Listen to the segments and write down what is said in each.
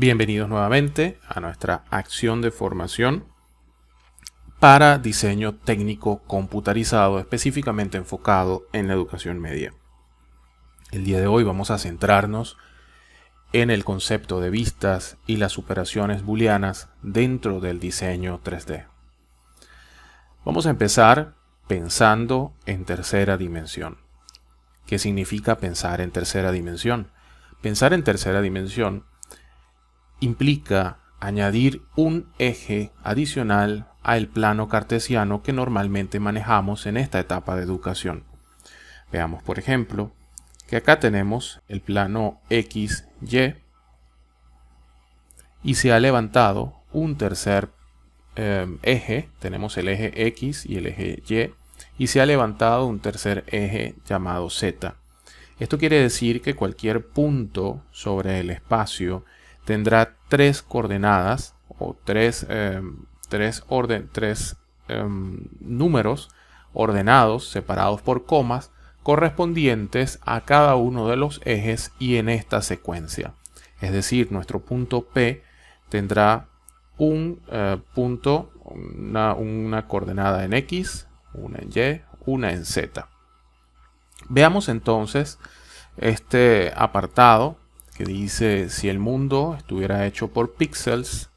Bienvenidos nuevamente a nuestra acción de formación para diseño técnico computarizado, específicamente enfocado en la educación media. El día de hoy vamos a centrarnos en el concepto de vistas y las operaciones booleanas dentro del diseño 3D. Vamos a empezar pensando en tercera dimensión. ¿Qué significa pensar en tercera dimensión? Pensar en tercera dimensión implica añadir un eje adicional al plano cartesiano que normalmente manejamos en esta etapa de educación. Veamos, por ejemplo, que acá tenemos el plano X, Y y se ha levantado un tercer eje. Tenemos el eje X y el eje y se ha levantado un tercer eje llamado Z. Esto quiere decir que cualquier punto sobre el espacio tendrá tres coordenadas o tres números ordenados, separados por comas, correspondientes a cada uno de los ejes y en esta secuencia. Es decir, nuestro punto P tendrá un punto, una coordenada en X, una en Y, una en Z. Veamos entonces este apartado que dice: si el mundo estuviera hecho por píxeles,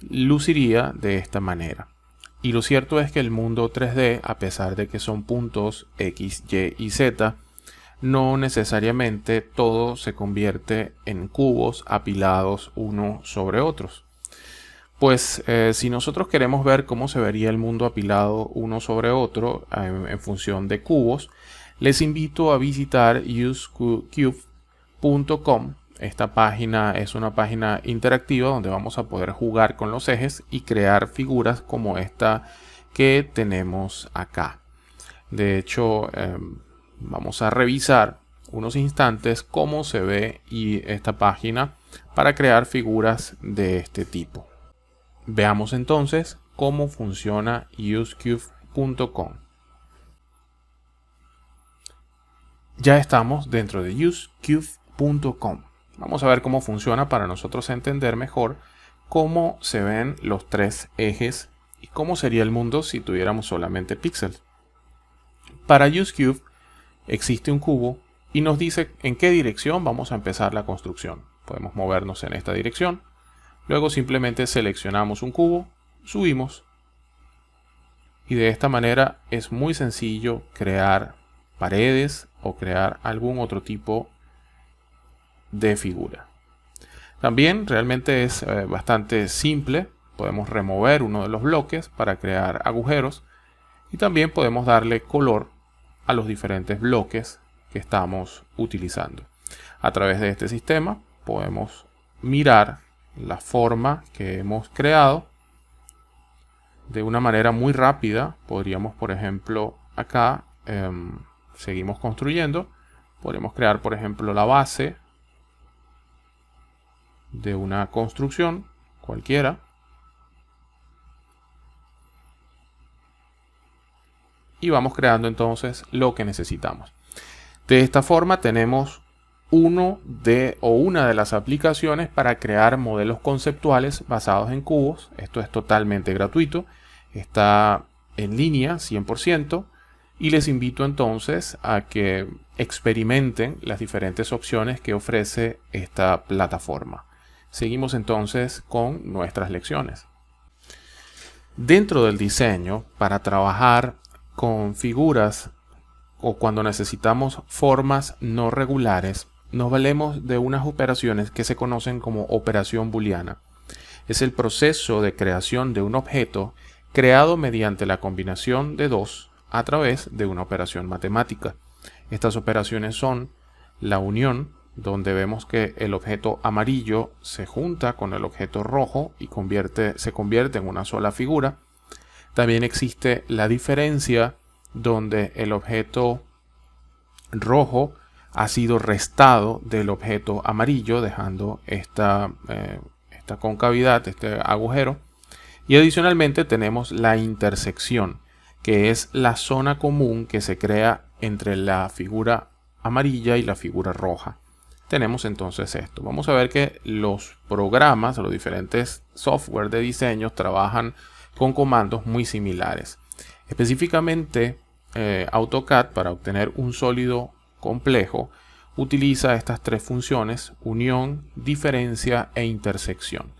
luciría de esta manera. Y lo cierto es que el mundo 3D, a pesar de que son puntos X, Y y Z, no necesariamente todo se convierte en cubos apilados uno sobre otros. Pues si nosotros queremos ver cómo se vería el mundo apilado uno sobre otro en función de cubos, les invito a visitar usecube.com. Esta página es una página interactiva donde vamos a poder jugar con los ejes y crear figuras como esta que tenemos acá. De hecho, vamos a revisar unos instantes cómo se ve esta página para crear figuras de este tipo. Veamos entonces cómo funciona usecube.com. Ya estamos dentro de usecube.com. Vamos a ver cómo funciona para nosotros entender mejor cómo se ven los tres ejes y cómo sería el mundo si tuviéramos solamente píxeles. Para UseCube existe un cubo y nos dice en qué dirección vamos a empezar la construcción. Podemos movernos en esta dirección. Luego simplemente seleccionamos un cubo, subimos y de esta manera es muy sencillo crear paredes o crear algún otro tipo de figura. También realmente es bastante simple. Podemos remover uno de los bloques para crear agujeros y también podemos darle color a los diferentes bloques que estamos utilizando. A través de este sistema podemos mirar la forma que hemos creado de una manera muy rápida. Podríamos, por ejemplo, acá seguimos construyendo. Podemos crear, por ejemplo, la base de una construcción cualquiera y vamos creando entonces lo que necesitamos. De esta forma tenemos una de las aplicaciones para crear modelos conceptuales basados en cubos. Esto es totalmente gratuito, está en línea 100% y les invito entonces a que experimenten las diferentes opciones que ofrece esta plataforma. Seguimos entonces con nuestras lecciones. Dentro del diseño, para trabajar con figuras o cuando necesitamos formas no regulares, nos valemos de unas operaciones que se conocen como operación booleana. Es el proceso de creación de un objeto creado mediante la combinación de dos a través de una operación matemática. Estas operaciones son la unión, donde vemos que el objeto amarillo se junta con el objeto rojo y se convierte en una sola figura. También existe la diferencia, donde el objeto rojo ha sido restado del objeto amarillo, dejando esta concavidad, este agujero. Y adicionalmente tenemos la intersección, que es la zona común que se crea entre la figura amarilla y la figura roja. tenemos entonces esto. Vamos a ver que los programas, los diferentes software de diseño trabajan con comandos muy similares. Específicamente, AutoCAD, para obtener un sólido complejo, utiliza estas tres funciones: unión, diferencia e intersección.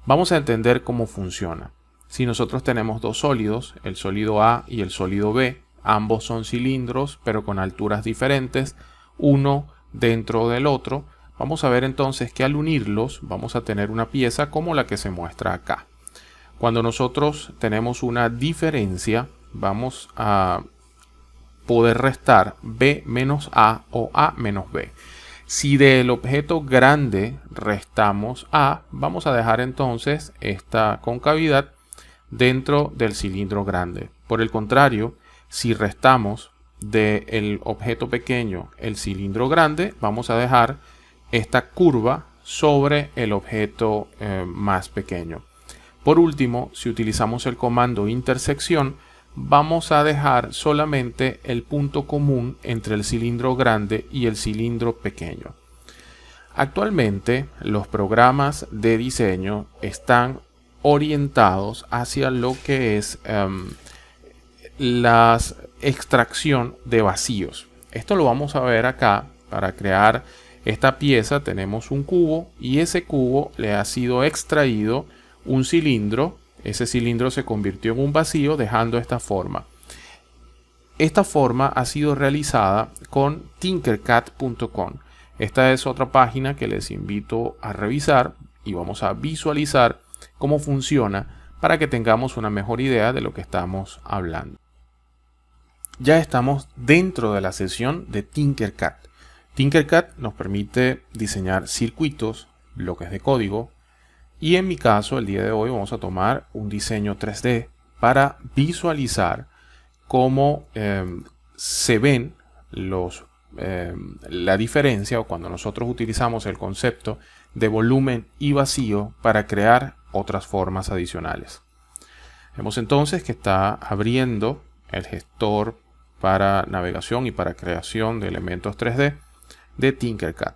Vamos a entender cómo funciona. Si nosotros tenemos dos sólidos, el sólido A y el sólido B, ambos son cilindros pero con alturas diferentes, uno dentro del otro, vamos a ver entonces que al unirlos vamos a tener una pieza como la que se muestra acá. Cuando nosotros tenemos una diferencia, vamos a poder restar B menos A o A menos B. Si del objeto grande restamos A, vamos a dejar entonces esta concavidad dentro del cilindro grande. Por el contrario, si restamos del objeto pequeño el cilindro grande, vamos a dejar esta curva sobre el objeto más pequeño. Por último, si utilizamos el comando intersección, vamos a dejar solamente el punto común entre el cilindro grande y el cilindro pequeño. Actualmente, los programas de diseño están orientados hacia lo que es la extracción de vacíos. Esto lo vamos a ver acá. Para crear esta pieza tenemos un cubo y ese cubo le ha sido extraído un cilindro. Ese cilindro se convirtió en un vacío dejando esta forma. Esta forma ha sido realizada con tinkercad.com. Esta es otra página que les invito a revisar y vamos a visualizar cómo funciona para que tengamos una mejor idea de lo que estamos hablando. Ya estamos dentro de la sesión de Tinkercad. Tinkercad nos permite diseñar circuitos, bloques de código, y en mi caso el día de hoy vamos a tomar un diseño 3D para visualizar cómo se ven la diferencia, o cuando nosotros utilizamos el concepto de volumen y vacío para crear otras formas adicionales. Vemos entonces que está abriendo el gestor para navegación y para creación de elementos 3D de Tinkercad.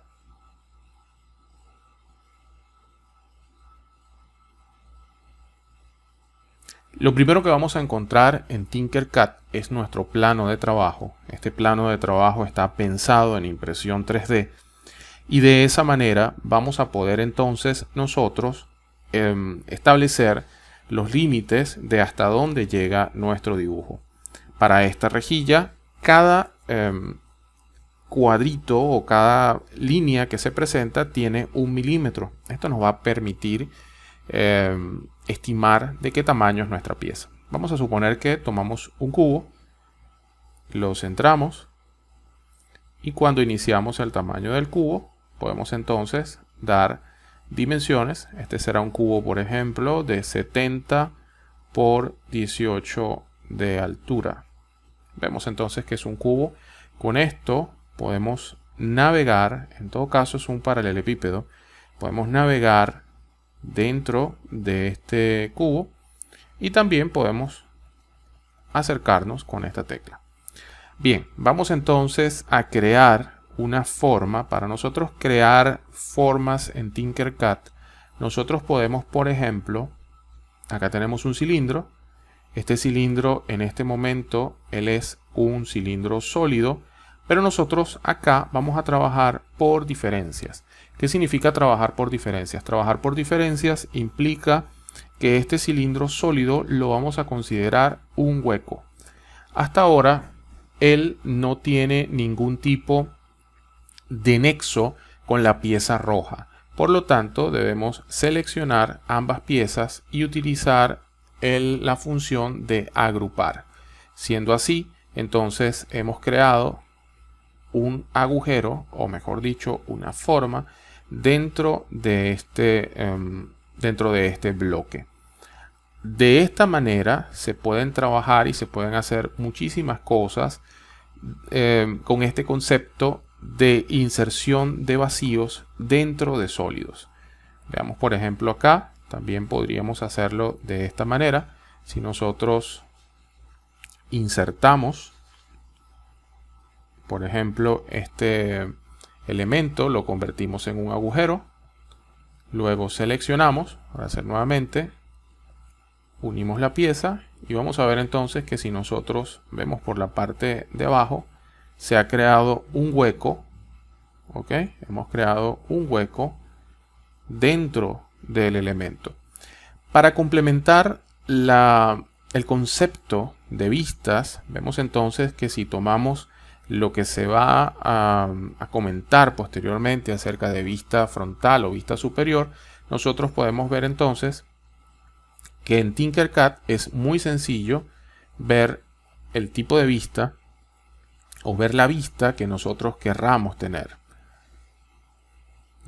Lo primero que vamos a encontrar en Tinkercad es nuestro plano de trabajo. Este plano de trabajo está pensado en impresión 3D y de esa manera vamos a poder entonces nosotros establecer los límites de hasta dónde llega nuestro dibujo. Para esta rejilla, cada cuadrito o cada línea que se presenta tiene 1 milímetro. Esto nos va a permitir estimar de qué tamaño es nuestra pieza. Vamos a suponer que tomamos un cubo, lo centramos y cuando iniciamos el tamaño del cubo podemos entonces dar dimensiones. Este será un cubo, por ejemplo, de 70 por 18 de altura. Vemos entonces que es un cubo. Con esto podemos navegar, en todo caso es un paralelepípedo, podemos navegar dentro de este cubo y también podemos acercarnos con esta tecla. Bien, vamos entonces a crear una forma. Para nosotros crear formas en Tinkercad, nosotros podemos, por ejemplo, acá tenemos un cilindro. Este cilindro en este momento él es un cilindro sólido, pero nosotros acá vamos a trabajar por diferencias. ¿Qué significa trabajar por diferencias? Trabajar por diferencias implica que este cilindro sólido lo vamos a considerar un hueco. Hasta ahora él no tiene ningún tipo de nexo con la pieza roja. Por lo tanto, debemos seleccionar ambas piezas y utilizar la función de agrupar. Siendo así, entonces hemos creado un agujero, o mejor dicho, una forma dentro de este bloque. De esta manera se pueden trabajar y se pueden hacer muchísimas cosas con este concepto de inserción de vacíos dentro de sólidos. Veamos, por ejemplo, acá también podríamos hacerlo de esta manera. Si nosotros insertamos, por ejemplo, este elemento lo convertimos en un agujero, luego seleccionamos, para hacer nuevamente, unimos la pieza y vamos a ver entonces que si nosotros vemos por la parte de abajo, se ha creado un hueco, ¿ok? Hemos creado un hueco dentro del elemento. Para complementar el concepto de vistas, vemos entonces que si tomamos lo que se va a comentar posteriormente acerca de vista frontal o vista superior, nosotros podemos ver entonces que en Tinkercad es muy sencillo ver el tipo de vista o ver la vista que nosotros querramos tener.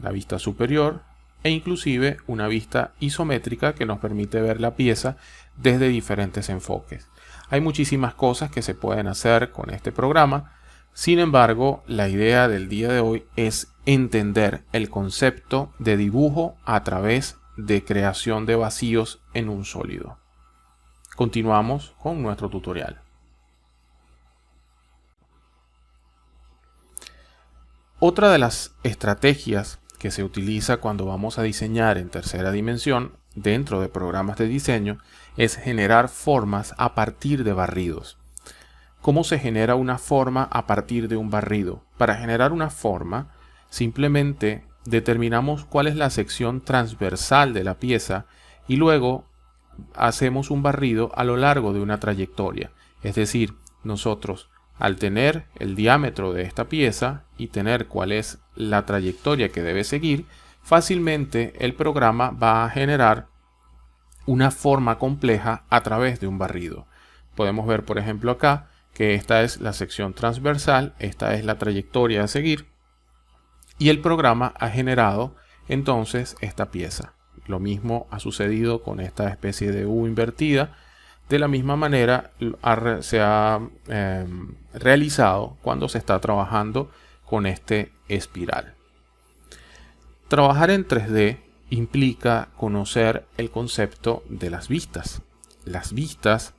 La vista superior e inclusive una vista isométrica que nos permite ver la pieza desde diferentes enfoques. Hay muchísimas cosas que se pueden hacer con este programa. Sin embargo, la idea del día de hoy es entender el concepto de dibujo a través de creación de vacíos en un sólido. Continuamos con nuestro tutorial. Otra de las estrategias que se utiliza cuando vamos a diseñar en tercera dimensión dentro de programas de diseño es generar formas a partir de barridos. ¿Cómo se genera una forma a partir de un barrido? Para generar una forma, simplemente determinamos cuál es la sección transversal de la pieza y luego hacemos un barrido a lo largo de una trayectoria. Es decir, nosotros al tener el diámetro de esta pieza y tener cuál es la trayectoria que debe seguir, fácilmente el programa va a generar una forma compleja a través de un barrido. Podemos ver, por ejemplo, acá que esta es la sección transversal, esta es la trayectoria a seguir y el programa ha generado entonces esta pieza. Lo mismo ha sucedido con esta especie de U invertida. De la misma manera se ha realizado cuando se está trabajando con este espiral. Trabajar en 3D implica conocer el concepto de las vistas. Las vistas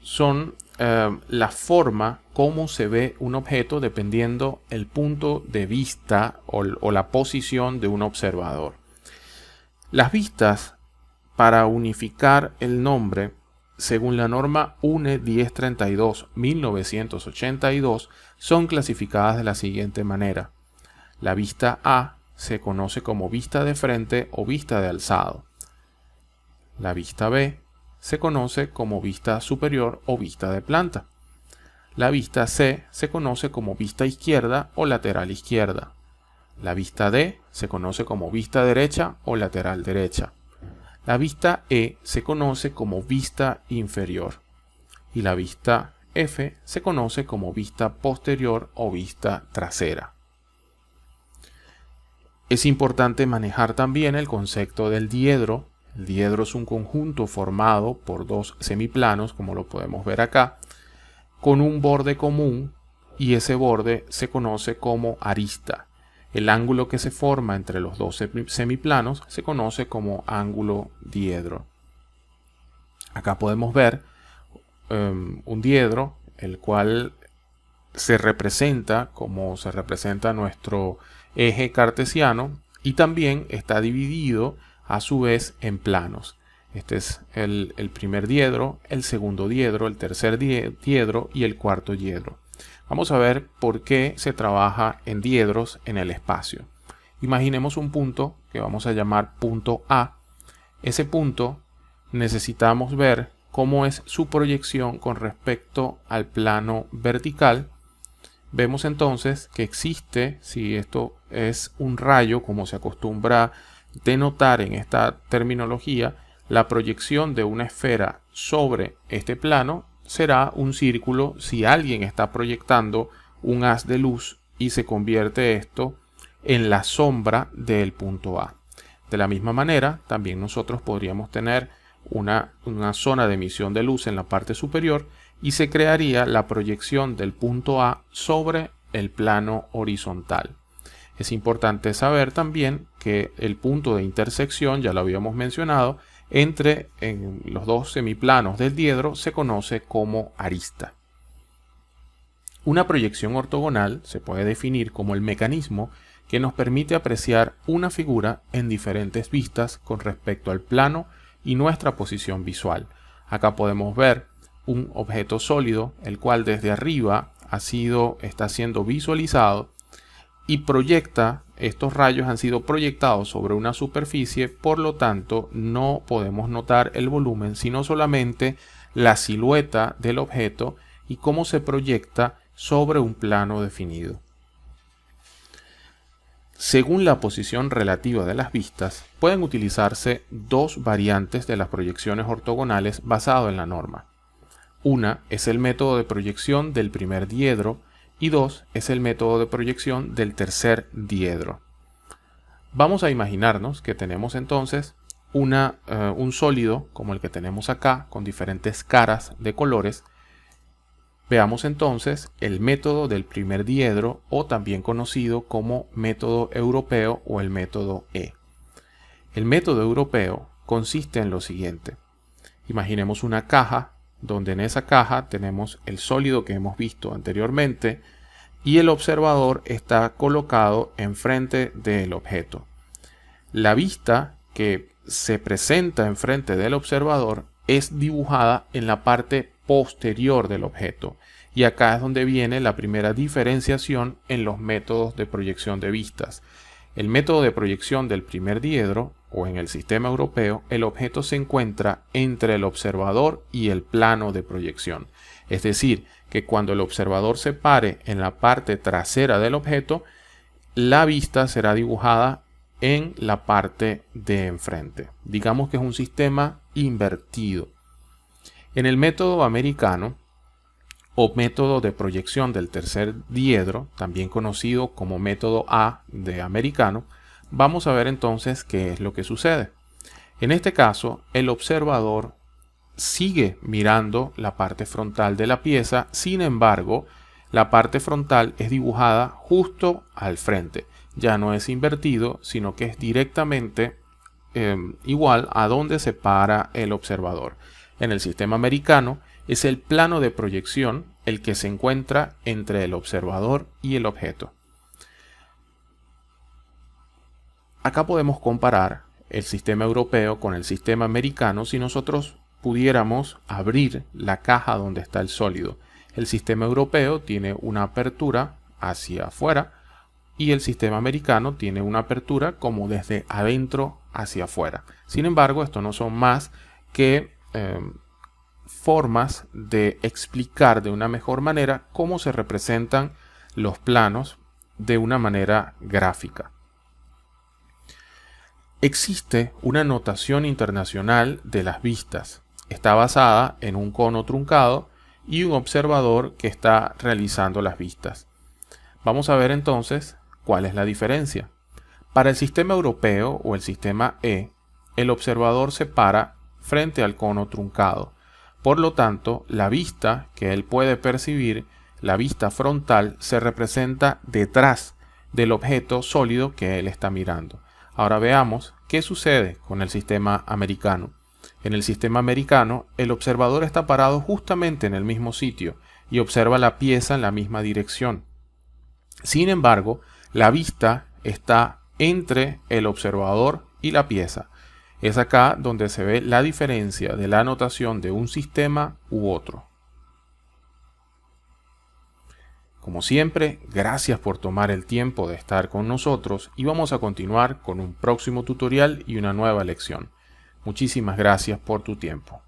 son la forma como se ve un objeto dependiendo el punto de vista o la posición de un observador. Las vistas, para unificar el nombre, según la norma UNE 1032-1982, son clasificadas de la siguiente manera. La vista A se conoce como vista de frente o vista de alzado. La vista B se conoce como vista superior o vista de planta. La vista C se conoce como vista izquierda o lateral izquierda. La vista D se conoce como vista derecha o lateral derecha. La vista E se conoce como vista inferior y la vista F se conoce como vista posterior o vista trasera. Es importante manejar también el concepto del diedro. El diedro es un conjunto formado por dos semiplanos, como lo podemos ver acá, con un borde común y ese borde se conoce como arista. El ángulo que se forma entre los dos semiplanos se conoce como ángulo diedro. Acá podemos ver un diedro, el cual se representa como se representa nuestro eje cartesiano y también está dividido a su vez en planos. Este es el primer diedro, el segundo diedro, el tercer diedro y el cuarto diedro. Vamos a ver por qué se trabaja en diedros en el espacio. Imaginemos un punto que vamos a llamar punto A. Ese punto necesitamos ver cómo es su proyección con respecto al plano vertical. Vemos entonces que existe, si esto es un rayo, como se acostumbra denotar en esta terminología, la proyección de una esfera sobre este plano será un círculo si alguien está proyectando un haz de luz y se convierte esto en la sombra del punto A. De la misma manera, también nosotros podríamos tener una zona de emisión de luz en la parte superior y se crearía la proyección del punto A sobre el plano horizontal. Es importante saber también que el punto de intersección, ya lo habíamos mencionado, entre los dos semiplanos del diedro se conoce como arista. Una proyección ortogonal se puede definir como el mecanismo que nos permite apreciar una figura en diferentes vistas con respecto al plano y nuestra posición visual. Acá podemos ver un objeto sólido, el cual desde arriba está siendo visualizado y estos rayos han sido proyectados sobre una superficie, por lo tanto no podemos notar el volumen, sino solamente la silueta del objeto y cómo se proyecta sobre un plano definido. Según la posición relativa de las vistas, pueden utilizarse dos variantes de las proyecciones ortogonales basado en la norma. Una es el método de proyección del primer diedro y dos es el método de proyección del tercer diedro. Vamos a imaginarnos que tenemos entonces un sólido como el que tenemos acá, con diferentes caras de colores. Veamos entonces el método del primer diedro, o también conocido como método europeo o el método E. El método europeo consiste en lo siguiente. Imaginemos una caja, donde en esa caja tenemos el sólido que hemos visto anteriormente y el observador está colocado enfrente del objeto. La vista que se presenta enfrente del observador es dibujada en la parte posterior del objeto, y acá es donde viene la primera diferenciación en los métodos de proyección de vistas. El método de proyección del primer diedro, o en el sistema europeo, el objeto se encuentra entre el observador y el plano de proyección. Es decir, que cuando el observador se pare en la parte trasera del objeto, la vista será dibujada en la parte de enfrente. Digamos que es un sistema invertido. En el método americano, o método de proyección del tercer diedro, también conocido como método A de americano, vamos a ver entonces qué es lo que sucede. En este caso, el observador sigue mirando la parte frontal de la pieza, sin embargo, la parte frontal es dibujada justo al frente. Ya no es invertido, sino que es directamente igual a donde se para el observador. En el sistema americano, es el plano de proyección el que se encuentra entre el observador y el objeto. Acá podemos comparar el sistema europeo con el sistema americano si nosotros pudiéramos abrir la caja donde está el sólido. El sistema europeo tiene una apertura hacia afuera y el sistema americano tiene una apertura como desde adentro hacia afuera. Sin embargo, esto no son más que formas de explicar de una mejor manera cómo se representan los planos de una manera gráfica. Existe una notación internacional de las vistas. Está basada en un cono truncado y un observador que está realizando las vistas. Vamos a ver entonces cuál es la diferencia. Para el sistema europeo o el sistema E, el observador se para frente al cono truncado. Por lo tanto, la vista que él puede percibir, la vista frontal, se representa detrás del objeto sólido que él está mirando. Ahora veamos qué sucede con el sistema americano. En el sistema americano, el observador está parado justamente en el mismo sitio y observa la pieza en la misma dirección. Sin embargo, la vista está entre el observador y la pieza. Es acá donde se ve la diferencia de la notación de un sistema u otro. Como siempre, gracias por tomar el tiempo de estar con nosotros y vamos a continuar con un próximo tutorial y una nueva lección. Muchísimas gracias por tu tiempo.